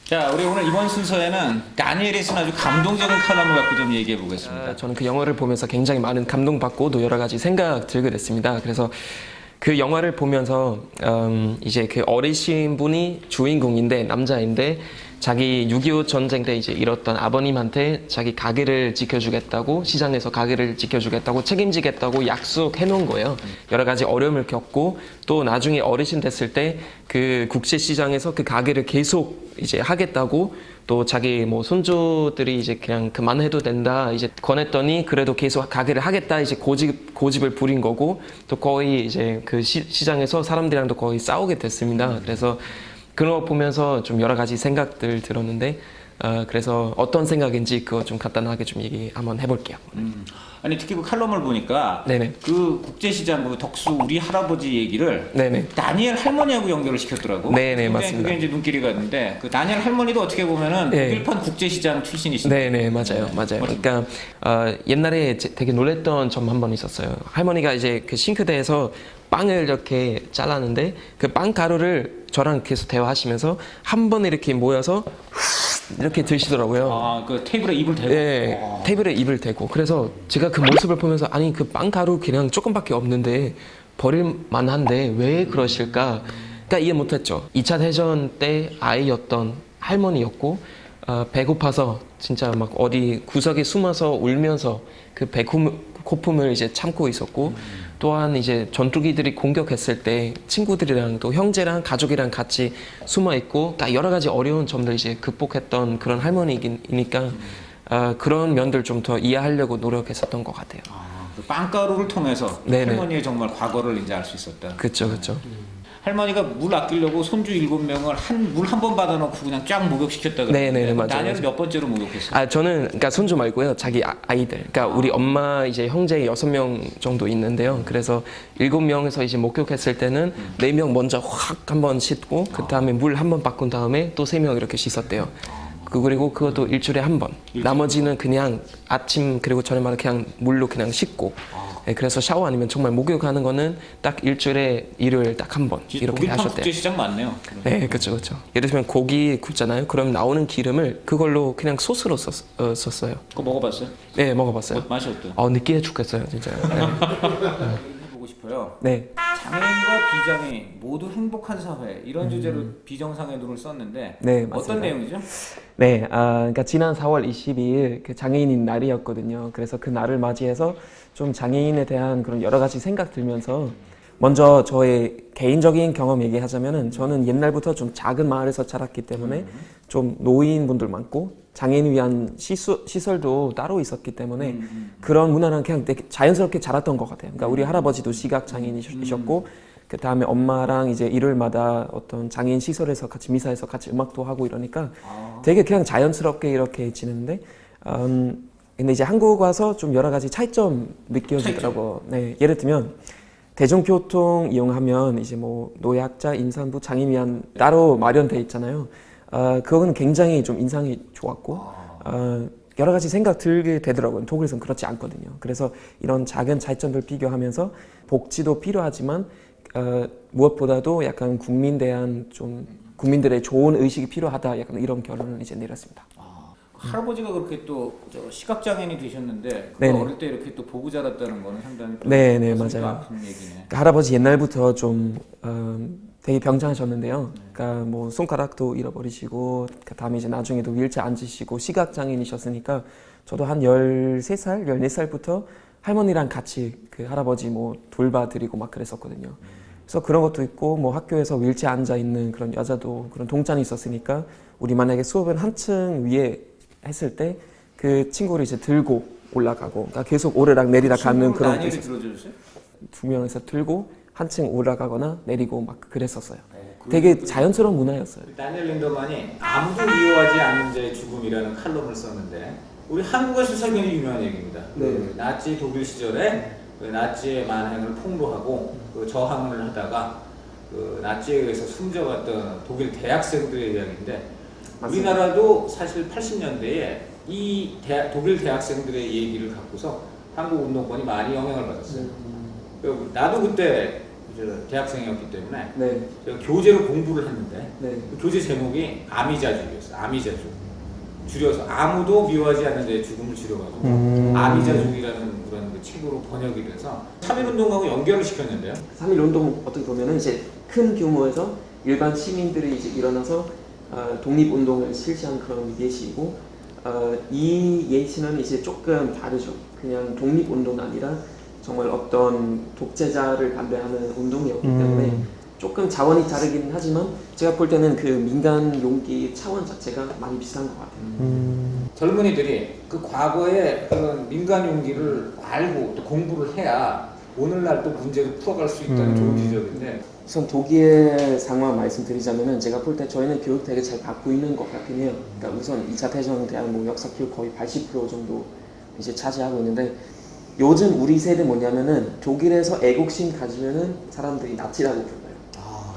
자, 우리 오늘 이번 순서에는 다니엘이 쓴 아주 감동적인 칼럼을 갖고 좀 얘기해 보겠습니다. 저는 그 영화를 보면서 굉장히 많은 감동받고 또 여러 가지 생각 들게 됐습니다. 그래서 그 영화를 보면서 이제 그 어리신 분이 주인공인데 남자인데 자기 6.25 전쟁 때 이제 잃었던 아버님한테 자기 가게를 지켜주겠다고 시장에서 가게를 지켜주겠다고 책임지겠다고 약속해 놓은 거예요. 여러 가지 어려움을 겪고 또 나중에 어르신 됐을 때 그 국제시장에서 그 가게를 계속 이제 하겠다고 또 자기 뭐 손주들이 이제 그냥 그만해도 된다 이제 권했더니 그래도 계속 가게를 하겠다 이제 고집을 부린 거고 또 거의 이제 그 시장에서 사람들이랑도 거의 싸우게 됐습니다. 그래서 그런 거 보면서 좀 여러 가지 생각들 들었는데 그래서 어떤 생각인지 그거 좀 간단하게 좀 얘기 한번 해볼게요. 아니 특히 그 칼럼을 보니까 네네. 그 국제시장 그 덕수 우리 할아버지 얘기를 네네. 다니엘 할머니하고 연결을 시켰더라고. 네네, 근데 맞습니다. 그게 이제 눈길이 갔는데 그 다니엘 할머니도 어떻게 보면은 네. 독일판 국제시장 출신이신데. 네네 맞아요. 그러니까 옛날에 되게 놀랬던 점 한 번 있었어요. 할머니가 이제 그 싱크대에서 빵을 이렇게 잘랐는데 그 빵 가루를 저랑 계속 대화하시면서 한 번에 이렇게 모여서 이렇게 드시더라고요. 아, 그 테이블에 입을 대고. 네, 테이블에 입을 대고. 그래서 제가 그 모습을 보면서 아니 그 빵 가루 그냥 조금밖에 없는데 버릴 만한데 왜 그러실까? 그러니까 이해 못했죠. 2차 대전 때 아이였던 할머니였고 배고파서 진짜 막 어디 구석에 숨어서 울면서 그 배고픔을 이제 참고 있었고 또한 이제 전투기들이 공격했을 때 친구들이랑 또 형제랑 가족이랑 같이 숨어 있고 다 여러 가지 어려운 점들 이제 극복했던 그런 할머니이니까 그런 면들 좀 더 이해하려고 노력했었던 것 같아요. 그 빵가루를 통해서 네네. 할머니의 정말 과거를 이제 알 수 있었다. 그렇죠, 그렇죠. 할머니가 물 아끼려고 손주 7명을 물 한 번 받아놓고 그냥 쫙 목욕시켰다 그러는데 네네, 맞아요, 다니엘은 맞아요. 몇 번째로 목욕했어요? 저는 그러니까 손주 말고요. 자기 아이들. 그러니까 우리 엄마 이제 형제 6명 정도 있는데요. 그래서 7명에서 이제 목욕했을 때는 4명 먼저 확 한번 씻고 그다음에 물 한 번 바꾼 다음에 또 3명 이렇게 씻었대요. 그리고 그것도 일주일에 한 번. 나머지는 그냥 아침 그리고 저녁마다 그냥 물로 그냥 씻고. 네, 그래서 샤워 아니면 정말 목욕하는 거는 딱 일주일에 일요일 딱 한 번 이렇게 독일판 하셨대요. 국제시장 많네요. 네, 그렇죠, 그렇죠. 예를 들면 고기 굽잖아요. 그럼 나오는 기름을 그걸로 그냥 소스로 썼어요. 그거 먹어봤어요? 네, 먹어봤어요. 맛이 어때요? 느끼해 죽겠어요, 진짜. 해보고 싶어요. 네. 장애인과 비장애인 모두 행복한 사회 이런 주제로 비정상의 눈을 썼는데 네, 어떤 맞습니다. 내용이죠? 네, 그러니까 지난 4월 22일 그 장애인인 날이었거든요. 그래서 그 날을 맞이해서 좀 장애인에 대한 그런 여러 가지 생각 들면서 먼저 저의 개인적인 경험 얘기하자면은 저는 옛날부터 좀 작은 마을에서 자랐기 때문에 좀 노인분들 많고 장애인 위한 시설도 따로 있었기 때문에 그런 문화랑 그냥 되게 자연스럽게 자랐던 것 같아요. 그러니까 우리 할아버지도 시각 장애인이셨고 그 다음에 엄마랑 이제 일요일마다 어떤 장애인 시설에서 같이 미사에서 같이 음악도 하고 이러니까 되게 그냥 자연스럽게 이렇게 지냈는데 근데 이제 한국 와서 좀 여러 가지 차이점 느껴지더라고. 네, 예를 들면 대중교통 이용하면 이제 뭐 노약자, 임산부, 장애인 위한 따로 마련돼 있잖아요. 그거는 굉장히 좀 인상이 좋았고 여러 가지 생각 들게 되더라고요. 독일에서는 그렇지 않거든요. 그래서 이런 작은 차이점들 비교하면서 복지도 필요하지만 무엇보다도 약간 국민들의 좋은 의식이 필요하다. 약간 이런 결론을 이제 내렸습니다. 할아버지가 그렇게 또 시각장애인이 되셨는데 네네. 어릴 때 이렇게 또 보고 자랐다는 거는 상당히 또 네네, 가슴이 또 맞아요. 아픈 얘기네. 그러니까 할아버지 옛날부터 좀 되게 병장하셨는데요. 그러니까 뭐 손가락도 잃어버리시고 그다음에 이제 나중에도 휠체어 앉으시고 시각장애인이셨으니까 저도 한 13살, 14살부터 할머니랑 같이 그 할아버지 뭐 돌봐드리고 막 그랬었거든요. 그래서 그런 것도 있고 뭐 학교에서 휠체어 앉아 있는 그런 여자도 그런 동장이 있었으니까 우리 만약에 수업을 한층 위에 했을 때 그 친구를 이제 들고 올라가고 그러니까 계속 오르락 내리락 가는 그런 것도 다니엘이 있었어요. 들어주세요? 2명에서 들고 한층 올라가거나 내리고 막 그랬었어요. 되게 자연스러운 문화였어요. 다니엘 린더만이 아무도 미워하지 않는 자의 죽음이라는 칼럼을 썼는데 우리 한국에서 굉장히 유명한 얘기입니다. 네. 그 나치 독일 시절에 그 나치의 만행을 폭로하고 그 저항을 하다가 그 나치에 의해서 숨져갔던 독일 대학생들의 이야기인데 맞습니다. 우리나라도 사실 80년대에 이 독일 대학생들의 얘기를 갖고서 한국 운동권이 많이 영향을 받았어요. 나도 그때 저 대학생이었기 때문에 네. 제가 교재로 공부를 했는데 네. 그 교재 제목이 아미자족이었어요. 아미자족. 줄여서 아무도 미워하지 않는 데 죽음을 줄여가지고 아미자족이라는 그런 그 책으로 번역이 돼서 3.1운동하고 연결을 시켰는데요. 3.1 운동 어떻게 보면은 이제 큰 규모에서 일반 시민들이 이제 일어나서 독립 운동을 실시한 그런 예시이고 이 예시는 이제 조금 다르죠. 그냥 독립 운동이 아니라 정말 어떤 독재자를 반대하는 운동이었기 때문에 조금 자원이 다르긴 하지만 제가 볼 때는 그 민간 용기 차원 자체가 많이 비슷한 것 같아요. 젊은이들이 그 과거의 그런 민간 용기를 알고 또 공부를 해야 오늘날 또 문제를 풀어갈 수 있다는 좋은 지적인데 우선 독일 상황 말씀드리자면은 제가 볼 때 저희는 교육 되게 잘 받고 있는 것 같긴 해요. 그러니까 우선 2차 대전에 대한 뭐 역사 교육 거의 80% 정도 이제 차지하고 있는데 요즘 우리 세대 뭐냐면은 독일에서 애국심 가지면은 사람들이 나치라고 불러요.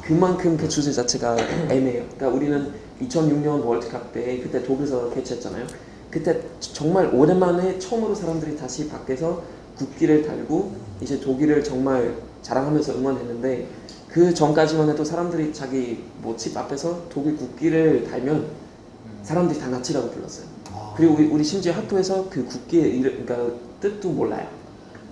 그만큼 그 주제 자체가 애매해요. 그러니까 우리는 2006년 월드컵 때 그때 독일에서 개최했잖아요. 그때 정말 오랜만에 처음으로 사람들이 다시 밖에서 국기를 달고 이제 독일을 정말 자랑하면서 응원했는데 그 전까지만 해도 사람들이 자기 뭐 집 앞에서 독일 국기를 달면 사람들이 다 나치라고 불렀어요. 그리고 우리 심지어 학교에서 그 국기의 이름, 그러니까 뜻도 몰라요.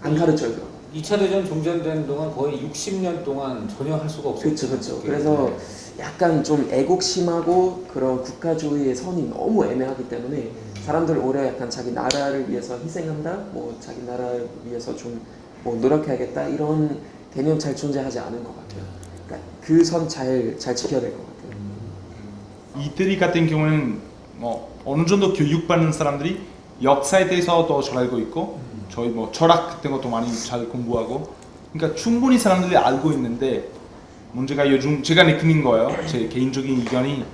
안 가르쳐요. 그런 거. 2차 대전 종전된 동안 거의 60년 동안 전혀 할 수가 없었죠. 그렇죠, 그렇죠. 그래서 약간 좀 애국심하고 그런 국가주의의 선이 너무 애매하기 때문에 사람들 오히려 약간 자기 나라를 위해서 희생한다, 뭐 자기 나라를 위해서 좀 뭐 노력해야겠다 이런 개념 잘 존재하지 않은 것 같아요. 그러니까 그 선 잘 지켜야 될 것 같아요. 이태리 같은 경우는 뭐 어느 정도 교육받는 사람들이 역사에 대해서 더 잘 알고 있고 저희 뭐 철학 같은 것도 많이 잘 공부하고 그러니까 충분히 사람들이 알고 있는데 문제가 요즘 제가 느끼는 거예요. 제 개인적인 의견이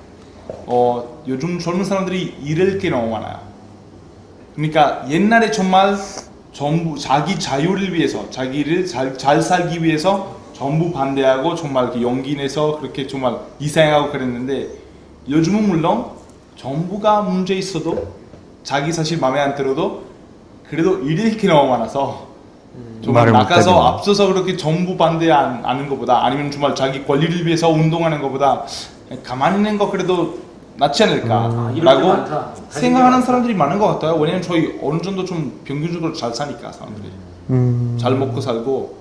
요즘 젊은 사람들이 잃을 게 너무 많아요. 그러니까 옛날에 정말 전부 자기 자유를 위해서 자기를 잘 살기 위해서 전부 반대하고 정말 이렇게 용기 내서 그렇게 정말 희생하고 그랬는데 요즘은 물론 정부가 문제 있어도 자기 사실 마음에 안 들어도 그래도 잃을 게 너무 많아서 정말 나가서 앞서서 그렇게 전부 반대하는 것보다 아니면 정말 자기 권리를 위해서 운동하는 것보다 가만히 있는 거 그래도 낫지 않을까 라고 생각하는 사람들이 많은 것 같아요. 왜냐면 저희 어느 정도 좀 평균적으로 잘 사니까 사람들이 잘 먹고 살고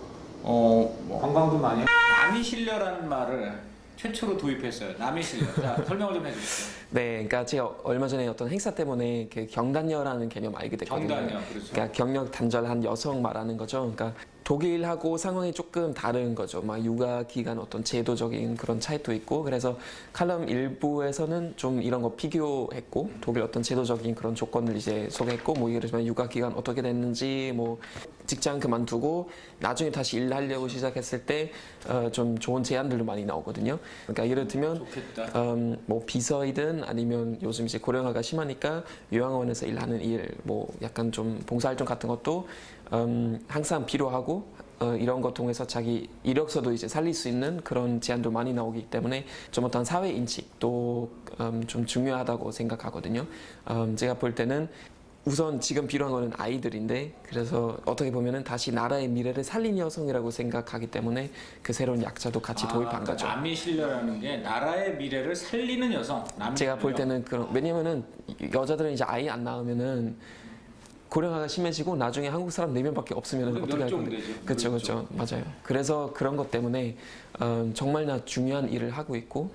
관광도 많이 해요. 남이 실려라는 말을 최초로 도입했어요. 남이 실려. 자, 설명을 좀 해주시죠. 네, 그러니까 제가 얼마 전에 어떤 행사 때문에 그 경단녀라는 개념 알게 됐거든요. 경단녀, 그렇죠. 그러니까 경력 단절한 여성 말하는 거죠. 그러니까 독일하고 상황이 조금 다른 거죠. 막 육아 기간 어떤 제도적인 그런 차이도 있고 그래서 칼럼 일부에서는 좀 이런 거 비교했고 독일 어떤 제도적인 그런 조건을 이제 소개했고 뭐 예를 들면 육아 기간 어떻게 됐는지 뭐 직장 그만두고 나중에 다시 일하려고 시작했을 때 좀 좋은 제안들도 많이 나오거든요. 그러니까 예를 들면 뭐 비서이든 아니면 요즘 이제 고령화가 심하니까 요양원에서 일하는 일, 뭐 약간 좀 봉사활동 같은 것도 항상 필요하고 이런 것 통해서 자기 이력서도 이제 살릴 수 있는 그런 제안도 많이 나오기 때문에 좀 어떤 사회 인식도 좀 중요하다고 생각하거든요. 제가 볼 때는 우선 지금 필요한 거는 아이들인데 그래서 어떻게 보면은 다시 나라의 미래를 살린 여성이라고 생각하기 때문에 그 새로운 약자도 같이 도입한 거죠. 남이 실려라는 게 나라의 미래를 살리는 여성. 제가 볼 때는 그런 왜냐면은 여자들은 이제 아이 안 낳으면은 고령화가 심해지고 나중에 한국 사람 4명밖에 없으면 어떻게 할 건데? 그렇죠, 그렇죠, 맞아요. 그래서 그런 것 때문에 정말나 중요한 일을 하고 있고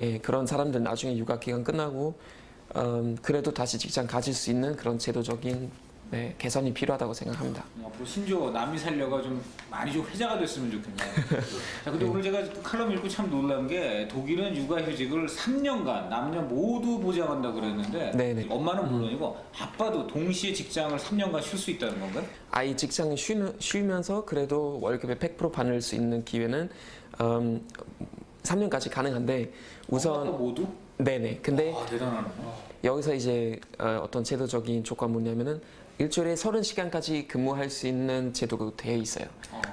예, 그런 사람들 나중에 육아 기간 끝나고 그래도 다시 직장 가질 수 있는 그런 제도적인 네, 개선이 필요하다고 생각합니다. 앞으로 신조 남이 살려가 좀 많이 좀 회자가 됐으면 좋겠네요. 자, 근데 오늘 제가 칼럼 읽고 참 놀란 게 독일은 육아휴직을 3년간 남녀 모두 보장한다 그랬는데 네네. 엄마는 물론이고 아빠도 동시에 직장을 3년간 쉴 수 있다는 건가요? 아이 직장 쉬면서 그래도 월급의 100% 받을 수 있는 기회는 3년까지 가능한데 우선 모두? 네네. 근데 대단하네. 여기서 이제 어떤 제도적인 조건 뭐냐면은 일주일에 30시간까지 근무할 수 있는 제도가 되어 있어요.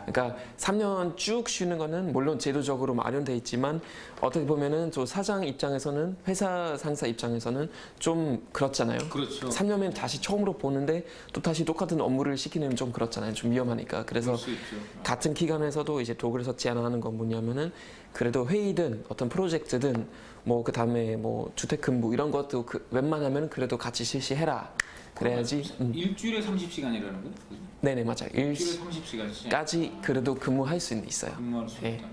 그러니까 3년 쭉 쉬는 거는 물론 제도적으로 마련되어 있지만 어떻게 보면은 저 사장 입장에서는 회사 상사 입장에서는 좀 그렇잖아요. 그렇죠. 3년면 다시 처음으로 보는데 또 다시 똑같은 업무를 시키는 좀 그렇잖아요. 좀 위험하니까. 그래서 그럴 수 있죠. 같은 기간에서도 이제 독일에서 제안하는 건 뭐냐면은 그래도 회의든 어떤 프로젝트든 뭐 그 다음에 뭐 주택근무 이런 것도 웬만하면 그래도 같이 실시해라. 그래야지. 일주일에 30시간이라는 거예요? 네네 맞아요. 일주일에 30시간씩 일까지 그래도 근무할 수 있어요. 근무할 수 네. 있다.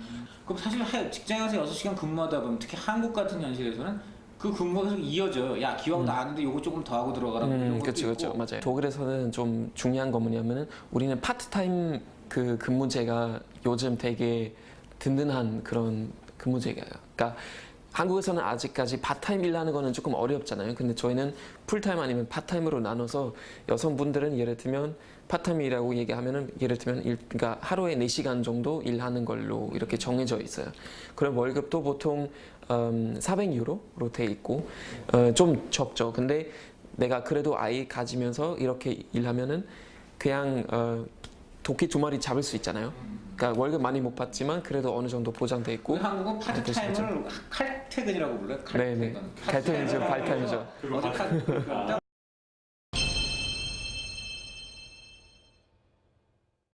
그럼 사실 직장에서 6시간 근무하다 보면 특히 한국 같은 현실에서는 그 근무가 계속 이어져요. 야 기왕 나왔는데 요거 조금 더 하고 들어가라. 이런 것도 그렇죠, 있고. 맞아요. 독일에서는 좀 중요한 거 뭐냐면은 우리는 파트타임 그 근무제가 요즘 되게 든든한 그런 근무제가요. 그러니까 한국에서는 아직까지 파타임 일 하는 거는 조금 어렵잖아요. 근데 저희는 풀타임 아니면 파타임으로 나눠서 여성분들은 예를 들면 파타임이라고 얘기하면은 예를 들면 그러니까 하루에 4시간 정도 일하는 걸로 이렇게 정해져 있어요. 그럼 월급도 보통 400유로로 돼 있고 좀 적죠. 근데 내가 그래도 아이 가지면서 이렇게 일하면은 그냥 도끼 2마리 잡을 수 있잖아요. 그러니까 월급 많이 못 받지만 그래도 어느 정도 보장돼 있고. 한국은 파트타임을 칼퇴근이라고 불러요. 네네. 칼퇴근이죠, 발타임이죠. 어디